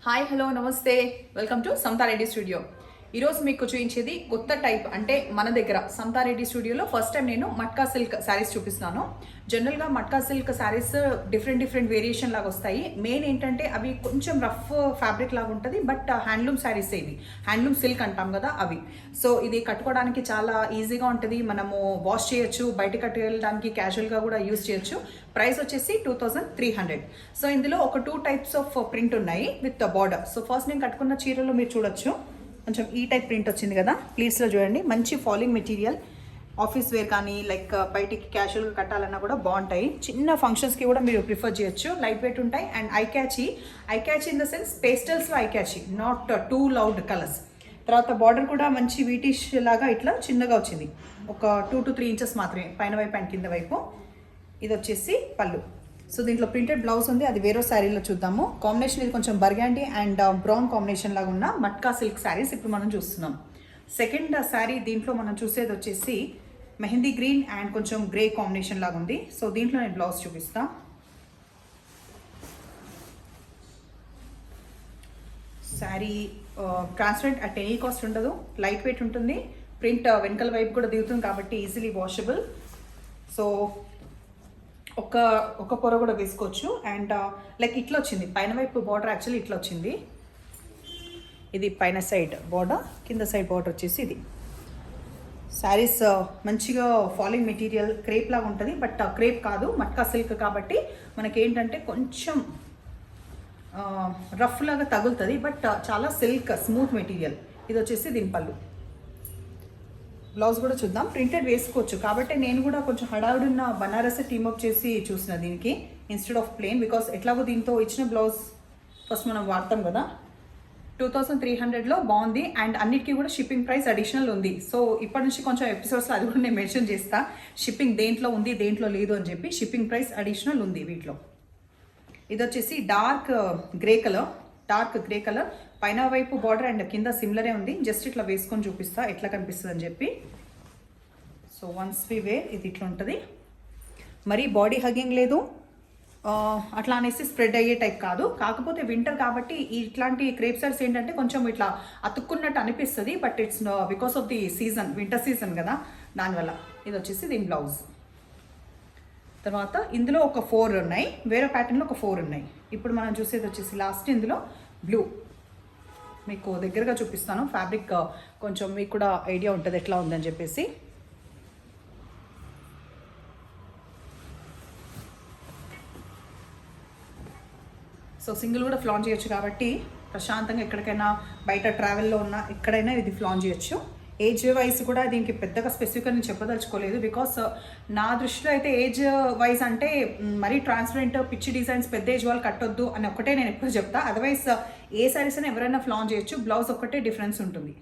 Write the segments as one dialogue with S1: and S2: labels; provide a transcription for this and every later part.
S1: Hi hello నమస్తే welcome to సమతారెడ్డి studio. ఈరోజు మీకు చూపించేది కొత్త టైప్ అంటే మన దగ్గర సమతారెడ్డి స్టూడియోలో ఫస్ట్ టైం నేను మట్కా సిల్క్ శారీస్ చూపిస్తున్నాను. జనరల్గా matka silk saris different variation లాగా వస్తాయి. మెయిన్ ఏంటంటే అవి కొంచెం రఫ్ ఫ్యాబ్రిక్ లాగా ఉంటుంది, బట్ హ్యాండ్లూమ్ శారీస్ ఇవి హ్యాండ్లూమ్ సిల్క్ అంటాం కదా అవి. సో ఇది కట్టుకోవడానికి చాలా ఈజీగా ఉంటుంది, మనము వాష్ చేయొచ్చు, బయట కట్టుకెళ్ళడానికి క్యాజువల్గా కూడా యూస్ చేయొచ్చు. ప్రైస్ వచ్చేసి 2300. సో ఇందులో ఒక 2 టైప్స్ ఆఫ్ ప్రింట్ ఉన్నాయి విత్ బార్డర్. సో ఫస్ట్ నేను కట్టుకున్న చీరలో మీరు చూడొచ్చు, కొంచెం ఈ టైప్ ప్రింట్ వచ్చింది కదా, ప్లీట్స్లో చూడండి. మంచి ఫాలింగ్ మెటీరియల్, ఆఫీస్ వేర్ కానీ లైక్ బయటికి క్యాజువల్గా కట్టాలన్నా కూడా బాగుంటాయి. చిన్న ఫంక్షన్స్కి కూడా మీరు ప్రిఫర్ చేయొచ్చు. లైట్ వెయిట్ ఉంటాయి and eye catchy in the sense పేస్టల్స్లో eye catchy, not too loud colours. తర్వాత బార్డర్ కూడా మంచి వీటిష్ లాగా ఇట్లా చిన్నగా వచ్చింది, ఒక 2 to 3 ఇంచెస్ మాత్రమే పైన వైపు అండ్ కింద వైపు. ఇది వచ్చేసి పళ్ళు. సో దీంట్లో ప్రింటెడ్ బ్లౌజ్ ఉంది, అది వేరే శారీలో చూద్దాము. కాంబినేషన్ ఇది కొంచెం బర్గాండీ అండ్ బ్రౌన్ కాంబినేషన్ లాగా ఉన్న మట్కా సిల్క్ శారీస్ ఇప్పుడు మనం చూస్తున్నాం. సెకండ్ శారీ దీంట్లో మనం చూసేది వచ్చేసి మెహందీ గ్రీన్ అండ్ కొంచెం గ్రే కాంబినేషన్ లాగా ఉంది. సో దీంట్లో నేను బ్లౌజ్ చూపిస్తా. Sari transparent at any cost ఉండదు, లైట్ వెయిట్ ఉంటుంది. ప్రింట్ వెనకల వైపు కూడా దిగుతుంది కాబట్టి ఈజీలీ వాషబుల్. సో ఒక పొర కూడా వేసుకోవచ్చు. అండ్ లైక్ ఇట్లా వచ్చింది పైన వైపు బార్డర్, యాక్చువల్లీ ఇట్లా వచ్చింది. ఇది పైన సైడ్ బార్డర్, కింద సైడ్ బార్డర్ వచ్చేసి ఇది. శారీస్ మంచిగా ఫాలింగ్ మెటీరియల్, క్రేప్ లాగా ఉంటుంది, బట్ క్రేప్ కాదు, మట్కా సిల్క్ కాబట్టి మనకి ఏంటంటే కొంచెం రఫ్ లాగా తగులుతుంది, బట్ చాలా సిల్క్ స్మూత్ మెటీరియల్. ఇది వచ్చేసి దీని పళ్ళు. బ్లౌజ్ కూడా చూద్దాం. ప్రింటెడ్ వేసుకోవచ్చు కాబట్టి నేను కూడా కొంచెం హడావుడిన్న బనారస్ టీమప్ చేసి చూసిన దీనికి ఇన్స్టెడ్ ఆఫ్ ప్లెయిన్, బికాస్ ఎట్లాగో దీంతో ఇచ్చిన బ్లౌజ్ ఫస్ట్ మనం వాడతాం కదా. 2300లో బాగుంది అండ్ అన్నిటికీ కూడా షిప్పింగ్ ప్రైస్ అడిషనల్ ఉంది. సో ఇప్పటి నుంచి కొంచెం ఎపిసోడ్స్లో అది కూడా నేను మెన్షన్ చేస్తా, షిప్పింగ్ దేంట్లో ఉంది దేంట్లో లేదు అని చెప్పి. షిప్పింగ్ ప్రైస్ అడిషనల్ ఉంది వీటిలో. ఇది వచ్చేసి డార్క్ గ్రే కలర్, పైన వైపు బార్డర్ అండ్ కింద సిమిలరే ఉంది. జస్ట్ ఇట్లా వేసుకొని చూపిస్తా ఎట్లా కనిపిస్తుంది అని చెప్పి. సో వన్స్ వి వేర్ ఇది ఇట్లా ఉంటుంది. మరీ బాడీ హగ్గింగ్ లేదు, అట్లా అనేసి స్ప్రెడ్ అయ్యే టైప్ కాదు. కాకపోతే వింటర్ కాబట్టి ఇట్లాంటి క్రేప్ సారీస్ ఏంటంటే కొంచెం ఇట్లా అతుక్కున్నట్టు అనిపిస్తుంది, but it's because of the season, winter season కదా, దానివల్ల. ఇది వచ్చేసి దీని బ్లౌజ్. తర్వాత ఇందులో ఒక 4 ఉన్నాయి, వేరే ప్యాటర్న్లో ఒక 4 ఉన్నాయి. ఇప్పుడు మనం చూసేది వచ్చేసి లాస్ట్ ఇందులో బ్లూ. మీకు దగ్గరగా చూపిస్తాను, ఫ్యాబ్రిక్ కొంచెం మీకు కూడా ఐడియా ఉంటుంది ఎట్లా ఉందని చెప్పేసి. సో సింగిల్ కూడా ఫ్లాన్ చేయొచ్చు కాబట్టి ప్రశాంతంగా ఎక్కడికైనా బయట ట్రావెల్లో ఉన్నా ఎక్కడైనా ఇది ఫ్లాన్ చేయొచ్చు. ఏజ్ వైజ్ కూడా దీనికి పెద్దగా స్పెసిఫిక్గా నేను చెప్పదలుచుకోలేదు, బికాస్ నా దృష్టిలో అయితే ఏజ్ వైజ్ అంటే మరీ ట్రాన్స్పరెంట్ పిచ్చి డిజైన్స్ పెద్ద ఏజ్ వాళ్ళు కట్టొద్దు అని ఒకటే నేను ఎప్పుడు చెప్తా. అదర్వైజ్ ఏ సారీస్ అయినా ఎవరైనా ఫ్లాన్ చేయొచ్చు, బ్లౌజ్ ఒక్కటే డిఫరెన్స్ ఉంటుంది.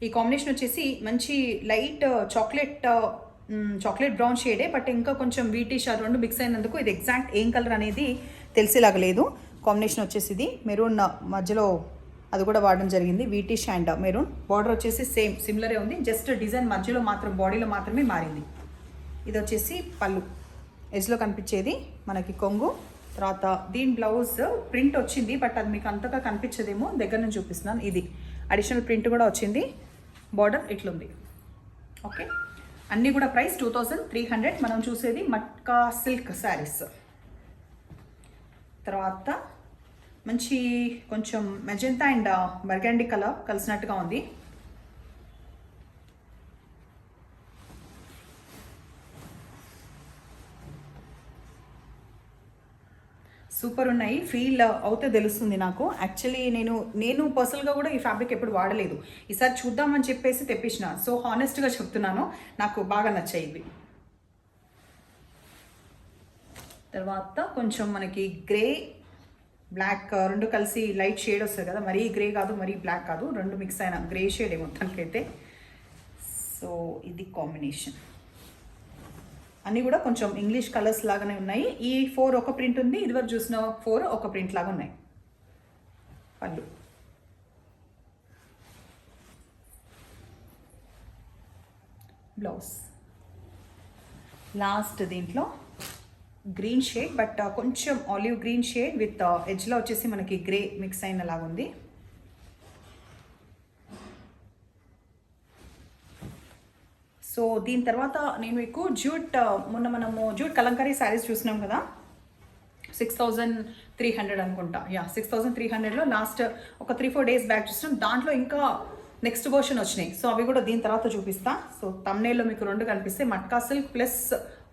S1: ఈ కాంబినేషన్ వచ్చేసి మంచి లైట్ చాక్లెట్ బ్రౌన్ షేడే, బట్ ఇంకా కొంచెం వీటిష్ ఆ రెండు మిక్స్ అయినందుకు ఇది ఎగ్జాక్ట్ ఏం కలర్ అనేది తెలిసేలాగా లేదు. కాంబినేషన్ వచ్చేసి ఇది మెరూన్ మధ్యలో అది కూడా వాడడం జరిగింది, వీటిష్ అండ్ మెరూన్. బార్డర్ వచ్చేసి సేమ్ సిమిలరే ఉంది, జస్ట్ డిజైన్ మధ్యలో మాత్రం బాడీలో మాత్రమే మారింది. ఇది వచ్చేసి పళ్ళు, ఎజ్లో కనిపించేది మనకి కొంగు. తర్వాత దీని బ్లౌజ్ ప్రింట్ వచ్చింది, బట్ అది మీకు అంతగా కనిపించదేమో, దగ్గర నుంచి చూపిస్తున్నాను. ఇది అడిషనల్ ప్రింట్ కూడా వచ్చింది, బార్డర్ ఇట్లుంది. ఓకే, అన్నీ కూడా ప్రైస్ 2300. మనం చూసేది మట్కా సిల్క్ శారీస్. తర్వాత మంచి కొంచెం మెజెంతా అండ్ బర్గాండీ కలర్ కలిసినట్టుగా ఉంది. సూపర్ ఉన్నాయి, ఫీల్ అవుతే తెలుస్తుంది నాకు. యాక్చువల్లీ నేను పర్సనల్గా కూడా ఈ ఫ్యాబ్రిక్ ఎప్పుడు వాడలేదు, ఈసారి చూద్దామని చెప్పేసి తెప్పించిన. సో హానెస్ట్గా చెప్తున్నాను, నాకు బాగా నచ్చాయి ఇవి. తర్వాత కొంచెం మనకి గ్రే బ్లాక్ రెండు కలిసి లైట్ షేడ్ వస్తుంది కదా, మరీ గ్రే కాదు మరీ బ్లాక్ కాదు, రెండు మిక్స్ అయిన గ్రే షేడే మొత్తానికైతే. సో ఇది కాంబినేషన్. అన్నీ కూడా కొంచెం ఇంగ్లీష్ కలర్స్ లాగానే ఉన్నాయి. ఈ 4 ఒక ప్రింట్ ఉంది, ఇదివరకు చూసిన 4 ఒక ప్రింట్ లాగా ఉన్నాయి. పళ్ళు. బ్లౌజ్. లాస్ట్ దీంట్లో గ్రీన్ షేడ్, బట్ కొంచెం ఆలివ్ గ్రీన్ షేడ్ విత్ ఎడ్జ్లో వచ్చేసి మనకి గ్రే మిక్స్ అయిన లాగా ఉంది. సో దీని తర్వాత నేను మీకు జూట్, మొన్న మనము జూట్ కలంకారీ శారీస్ చూసినాం కదా, 6300 అనుకుంటా. 6300లో లాస్ట్ ఒక 3-4 డేస్ బ్యాక్ చూసినాం. దాంట్లో ఇంకా నెక్స్ట్ వర్షన్ వచ్చినాయి. సో అవి కూడా దీని తర్వాత చూపిస్తా. సో తమ్నేల్లో మీకు 2 కనిపిస్తాయి, matka silk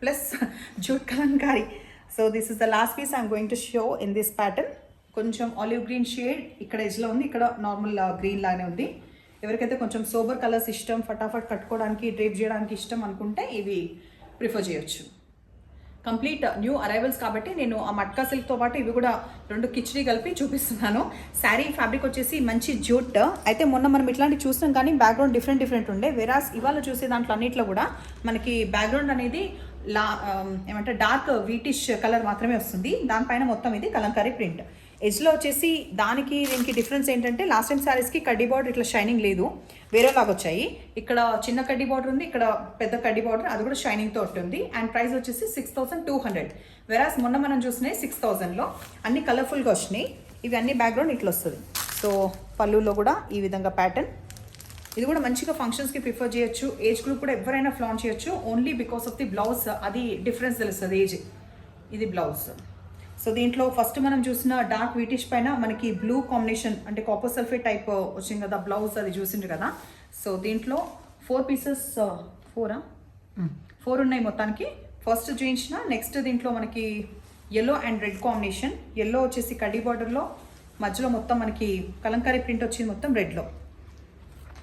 S1: plus jute kalamkari. So this is the last piece I'm going to show in this pattern. కొంచెం ఆలివ్ గ్రీన్ షేడ్ ఇక్కడ ఎడ్జ్లో ఉంది, ఇక్కడ నార్మల్ గ్రీన్ లానే ఉంది. ఎవరికైతే కొంచెం సోబర్ కలర్స్ ఇష్టం, ఫటాఫట్ కట్టుకోవడానికి, డ్రేప్ చేయడానికి ఇష్టం అనుకుంటే ఇవి ప్రిఫర్ చేయొచ్చు. కంప్లీట్ న్యూ అరైవల్స్ కాబట్టి నేను ఆ మట్కా సిల్క్తో పాటు ఇవి కూడా 2 కిచడీ కలిపి చూపిస్తున్నాను. శారీ ఫ్యాబ్రిక్ వచ్చేసి మంచి జూట్. అయితే మొన్న మనం ఇట్లాంటివి చూస్తాం కానీ బ్యాక్గ్రౌండ్ డిఫరెంట్ ఉండే. వెరాస్ ఇవాళ చూసే దాంట్లో అన్నిట్లో కూడా మనకి బ్యాక్గ్రౌండ్ అనేది ఏమంటే డార్క్ వీటిష్ కలర్ మాత్రమే వస్తుంది. దానిపైన మొత్తం ఇది కలంకారీ ప్రింట్. ఎడ్జ్లో వచ్చేసి దానికి దీనికి డిఫరెన్స్ ఏంటంటే లాస్ట్ టైం శారీస్కి కడ్డీ బార్డర్ ఇట్లా షైనింగ్ లేదు, వేరేలాగా వచ్చాయి. ఇక్కడ చిన్న కడ్డీ బార్డర్ ఉంది, ఇక్కడ పెద్ద కడ్డీ బార్డర్, అది కూడా షైనింగ్తో ఉంటుంది. అండ్ ప్రైస్ వచ్చేసి 6200. వెరాస్ మొన్న మనం చూసినాయి 6000లో. అన్ని కలర్ఫుల్గా వచ్చినాయి. ఇవి అన్ని బ్యాక్గ్రౌండ్ ఇట్లా వస్తుంది. సో పళ్ళులో కూడా ఈ విధంగా ప్యాటర్న్. ఇది కూడా మంచిగా ఫంక్షన్స్కి ప్రిఫర్ చేయొచ్చు. ఏజ్ గ్రూప్ కూడా ఎవరైనా ఫ్లాన్ చేయొచ్చు. Only because of the blouse అది డిఫరెన్స్ తెలుస్తుంది ఏజ్. ఇది బ్లౌజ్. సో దీంట్లో ఫస్ట్ మనం చూసిన డార్క్ వీటిష్ పైన మనకి బ్లూ కాంబినేషన్ అంటే కాపర్ సల్ఫేట్ టైప్ వచ్చింది కదా బ్లౌజ్, అది చూసిండ్రు కదా. సో దీంట్లో 4 పీసెస్, 4 ఉన్నాయి మొత్తానికి. ఫస్ట్ చూపించిన నెక్స్ట్ దీంట్లో మనకి yellow and red combination. Yellow వచ్చేసి కడ్డీ బార్డర్లో, మధ్యలో మొత్తం మనకి కలంకారీ ప్రింట్ వచ్చింది మొత్తం రెడ్లో.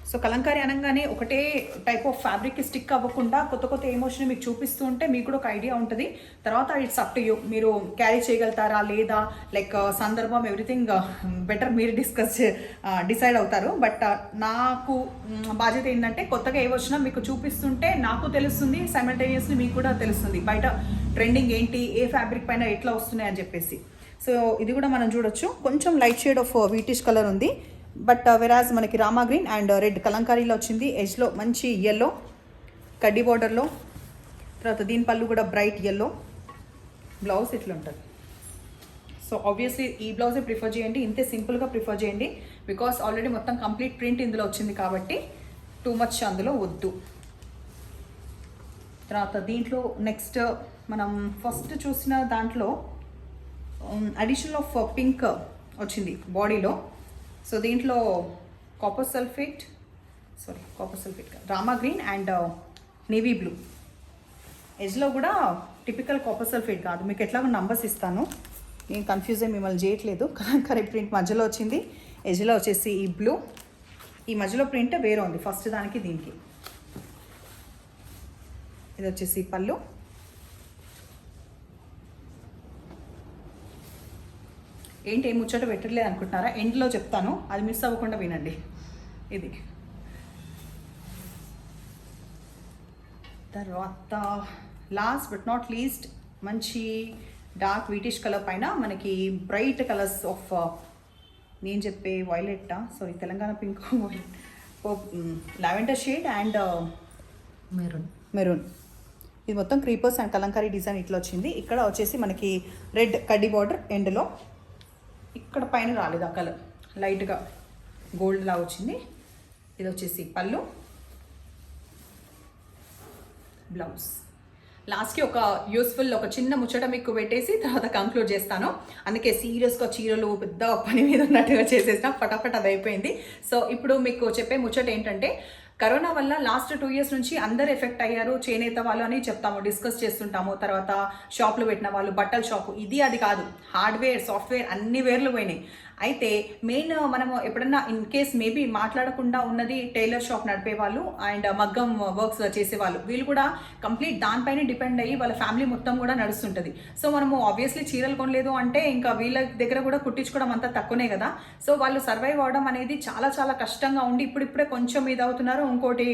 S1: సో కలంకారీ అనగానే ఒకటే టైప్ ఆఫ్ ఫ్యాబ్రిక్కి స్టిక్ అవ్వకుండా కొత్త ఎమోషన్ మీకు చూపిస్తూ ఉంటే మీకు కూడా ఒక ఐడియా ఉంటుంది. తర్వాత ఇట్స్ అప్ టు యూ, మీరు క్యారీ చేయగలుగుతారా లేదా, లైక్ సందర్భం ఎవ్రీథింగ్ బెటర్ మీరు డిసైడ్ అవుతారు. బట్ నాకు బాధ్యత ఏంటంటే కొత్తగా ఏ వచ్చినా మీకు చూపిస్తుంటే నాకు తెలుస్తుంది, సైమల్టేనియస్లీ మీకు కూడా తెలుస్తుంది బయట ట్రెండింగ్ ఏంటి, ఏ ఫ్యాబ్రిక్ పైన ఎట్లా వస్తున్నాయి అని చెప్పేసి. సో ఇది కూడా మనం చూడొచ్చు. కొంచెం light shade of whitish colour ఉంది, బట్ వెరాజ్ మనకి రామా గ్రీన్ అండ్ రెడ్ కలంకారీలో వచ్చింది. ఎడ్జ్లో మంచి ఎల్లో కడ్డీ బార్డర్లో. తర్వాత దీని పళ్ళు కూడా బ్రైట్ ఎల్లో. బ్లౌజ్ ఇట్లా ఉంటుంది. సో ఆబ్వియస్లీ ఈ బ్లౌజే ప్రిఫర్ చేయండి, ఇంతే సింపుల్గా ప్రిఫర్ చేయండి. బికాస్ ఆల్రెడీ మొత్తం కంప్లీట్ ప్రింట్ ఇందులో వచ్చింది కాబట్టి టూ మచ్ అందులో వద్దు. తర్వాత దీంట్లో నెక్స్ట్ మనం ఫస్ట్ చూసిన దాంట్లో అడిషనల్ ఆఫ్ పింక్ వచ్చింది బాడీలో. సో దీంట్లో కాపర్ సల్ఫేట్ రామా గ్రీన్ అండ్ నేవీ బ్లూ. ఎడ్జ్లో కూడా టిపికల్ కాపర్ సల్ఫేట్ కాదు, మీకు ఎట్లాగో నంబర్స్ ఇస్తాను, నేను కన్ఫ్యూజ్ అయ్యి మిమ్మల్ని చేయట్లేదు. కలంకారీ ప్రింట్ మధ్యలో వచ్చింది, ఎడ్జ్లో వచ్చేసి ఈ బ్లూ. ఈ మధ్యలో ప్రింట్ వేరే ఉంది ఫస్ట్ దానికి దీనికి. ఇది వచ్చేసి పళ్ళు. ఏంటి ఏం ముచ్చట పెట్టట్లేదు అనుకుంటున్నారా? ఎండ్లో చెప్తాను, అది మిస్ అవ్వకుండా వినండి. ఇది తర్వాత లాస్ట్ బట్ నాట్ లీస్ట్ మంచి డార్క్ వీటిష్ కలర్ పైన మనకి బ్రైట్ కలర్స్ ఆఫ్ నేను చెప్పే violet Telangana pink, lavender shade and maroon. ఇది మొత్తం క్రీపర్స్ అండ్ కలంకారీ డిజైన్ ఇట్లా వచ్చింది. ఇక్కడ వచ్చేసి మనకి రెడ్ కడ్డీ బార్డర్ ఎండ్లో. ఇక్కడ పైన రాలేదు ఆ కలర్, లైట్గా గోల్డ్ లా వచ్చింది. ఇది వచ్చేసి పళ్ళు, బ్లౌజ్. లాస్ట్కి ఒక యూస్ఫుల్ ఒక చిన్న ముచ్చట మీకు పెట్టేసి తర్వాత కంక్లూడ్ చేస్తాను. అందుకే సీరియస్గా చీరలు పెద్ద పని మీద ఉన్నట్టుగా చేసేసిన ఫటాఫట్ అది అయిపోయింది. సో ఇప్పుడు మీకు చెప్పే ముచ్చట ఏంటంటే, కరోనా వల్ల లాస్ట్ 2 years నుంచి అందరు ఎఫెక్ట్ అయ్యారు. చేనేత వాళ్ళు అని చెప్తాము, డిస్కస్ చేస్తుంటాము. తర్వాత షాప్లో పెట్టిన వాళ్ళు, బట్టల షాపు, ఇది అది కాదు, హార్డ్వేర్ సాఫ్ట్వేర్ అన్ని వేర్లు పోయినాయి. అయితే మెయిన్ మనము ఎప్పుడన్నా ఇన్ కేస్ మేబీ మాట్లాడకుండా ఉన్నది టైలర్ షాప్ నడిపే వాళ్ళు అండ్ మగ్గం వర్క్స్ చేసేవాళ్ళు. వీళ్ళు కూడా కంప్లీట్ దానిపైన డిపెండ్ అయ్యి వాళ్ళ ఫ్యామిలీ మొత్తం కూడా నడుస్తుంటుంది. సో మనము ఆబ్వియస్లీ చీరలు కొనలేదు అంటే ఇంకా వీళ్ళ దగ్గర కూడా కుట్టించుకోవడం అంతా తక్కువనే కదా. సో వాళ్ళు సర్వైవ్ అవ్వడం అనేది చాలా చాలా కష్టంగా ఉండి ఇప్పుడిప్పుడే కొంచెం ఇది అవుతున్నారు. ఇంకోటి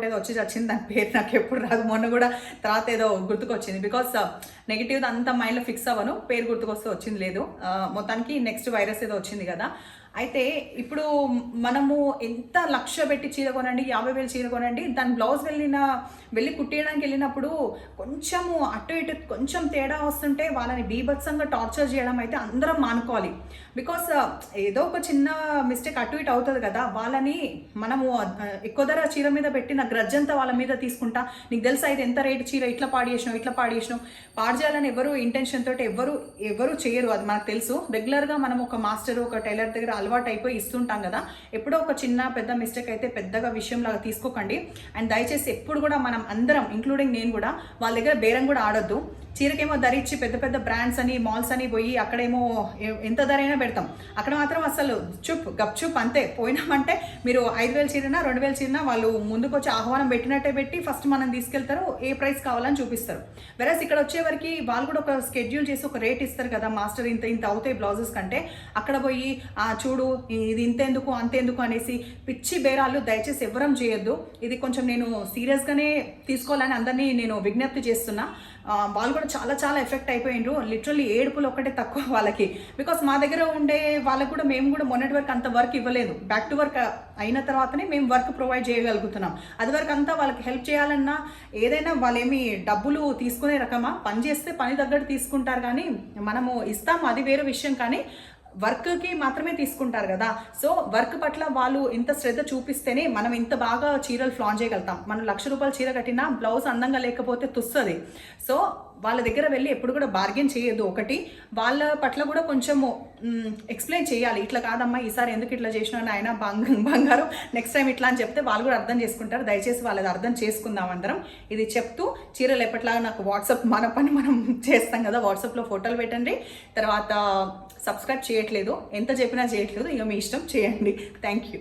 S1: ఏదో వచ్చింది, దాని పేరు నాకు ఎప్పుడు రాదు. మొన్న కూడా తర్వాత ఏదో గుర్తుకొచ్చింది, బికాస్ నెగిటివ్ అంతా మైండ్లో ఫిక్స్ అవ్వను, పేరు గుర్తుకొస్తే వచ్చింది లేదు. మొత్తానికి నెక్స్ట్ వైరస్ ఏదో వచ్చింది కదా, అయితే ఇప్పుడు మనము ఎంత లక్ష పెట్టి చీర కొనండి, 50,000 చీర కొనండి, దాని బ్లౌజ్ వెళ్ళి కుట్టేయడానికి వెళ్ళినప్పుడు కొంచెము అటు ఇటు కొంచెం తేడా వస్తుంటే వాళ్ళని బీభత్సంగా టార్చర్ చేయడం అయితే అందరం మానుకోవాలి. బికాస్ ఏదో ఒక చిన్న మిస్టేక్ అటు ఇటు అవుతుంది కదా, వాళ్ళని మనము ఎక్కువ ధర చీర మీద పెట్టిన గ్రడ్జ్ అంతా వాళ్ళ మీద తీసుకుంటా, నీకు తెలుసా ఇది ఎంత రేటు చీర, ఇట్లా పాడు చేసినావు పాడు చేయాలని ఎవరు ఇంటెన్షన్ తోటి ఎవరు చేయరు, అది మనకు తెలుసు. రెగ్యులర్గా మనం ఒక మాస్టర్ ఒక టైలర్ దగ్గర అలవాటు అయిపోయి ఇస్తుంటాం కదా, ఎప్పుడో ఒక చిన్న పెద్ద మిస్టేక్ అయితే పెద్దగా విషయంలాగా తీసుకోకండి. అండ్ దయచేసి ఎప్పుడు కూడా మనం అందరం ఇంక్లూడింగ్ నేను కూడా వాళ్ళ దగ్గర బేరం కూడా ఆడొద్దు. చీరకేమో ధర ఇచ్చి పెద్ద పెద్ద బ్రాండ్స్ అని మాల్స్ అని పోయి అక్కడేమో ఎంత ధర అయినా పెడతాం, అక్కడ మాత్రం అసలు గప్చుప్ అంతే. పోయినామంటే మీరు 5,000 చీరనా 2,000 చీరనా వాళ్ళు ముందుకు వచ్చి ఆహ్వానం పెట్టినట్టే పెట్టి ఫస్ట్ మనం తీసుకెళ్తారు, ఏ ప్రైస్ కావాలని చూపిస్తారు. వెరస్ ఇక్కడ వచ్చేవరకు వాళ్ళు కూడా ఒక స్కెడ్యూల్ చేసి ఒక రేట్ ఇస్తారు కదా, మాస్టర్ ఇంత ఇంత అవుతాయి బ్లౌజెస్ కంటే, అక్కడ పోయి చూడు ఇది ఇంతెందుకు అంతెందుకు అనేసి పిచ్చి బేరాలు దయచేసి ఎవరం చేయొద్దు. ఇది కొంచెం నేను సీరియస్గానే తీసుకోవాలని అందరినీ నేను విజ్ఞప్తి చేస్తున్నా. వాళ్ళు కూడా చాలా చాలా ఎఫెక్ట్ అయిపోయిండ్రు, లిటరల్లీ ఏడుపులు ఒక్కటే తక్కువ వాళ్ళకి. బికాస్ మా దగ్గర ఉండే వాళ్ళకు కూడా మేము కూడా మొన్నటి వరకు అంత వర్క్ ఇవ్వలేదు, బ్యాక్ టు వర్క్ అయిన తర్వాతనే మేము వర్క్ ప్రొవైడ్ చేయగలుగుతున్నాం. అది వరకు అంతా వాళ్ళకి హెల్ప్ చేయాలన్నా ఏదైనా వాళ్ళేమి డబ్బులు తీసుకునే రకమా, పని చేస్తే పని తగ్గట్టు తీసుకుంటారు కానీ మనము ఇస్తాము అది వేరే విషయం, కానీ వర్క్కి మాత్రమే తీసుకుంటారు కదా. సో వర్క్ పట్ల వాళ్ళు ఇంత శ్రద్ధ చూపిస్తేనే మనం ఇంత బాగా చీరలు ఫ్లాన్ చేయగలుగుతాం. మనం 1,00,000 రూపాయల చీర కట్టినా బ్లౌజ్ అందంగా లేకపోతే తుస్తుంది. సో వాళ్ళ దగ్గర వెళ్ళి ఎప్పుడు కూడా బార్గెన్ చేయొద్దు. ఒకటి వాళ్ళ పట్ల కూడా కొంచెము ఎక్స్ప్లెయిన్ చేయాలి, ఇట్లా కాదమ్మా ఈసారి ఎందుకు ఇట్లా చేసినా ఆయన బంగారు నెక్స్ట్ టైం ఇట్లా అని చెప్తే వాళ్ళు కూడా అర్థం చేసుకుంటారు. దయచేసి వాళ్ళది అర్థం చేసుకుందాం అందరం. ఇది చెప్తూ చీరలు ఎప్పట్లాగా నాకు వాట్సాప్ మన పని మనం చేస్తాం కదా, వాట్సాప్లో ఫోటోలు పెట్టండి. తర్వాత సబ్స్క్రైబ్ చేయట్లేదు, ఎంత చెప్పినా చేయట్లేదు, ఇక మీ ఇష్టం చేయండి. Thank you.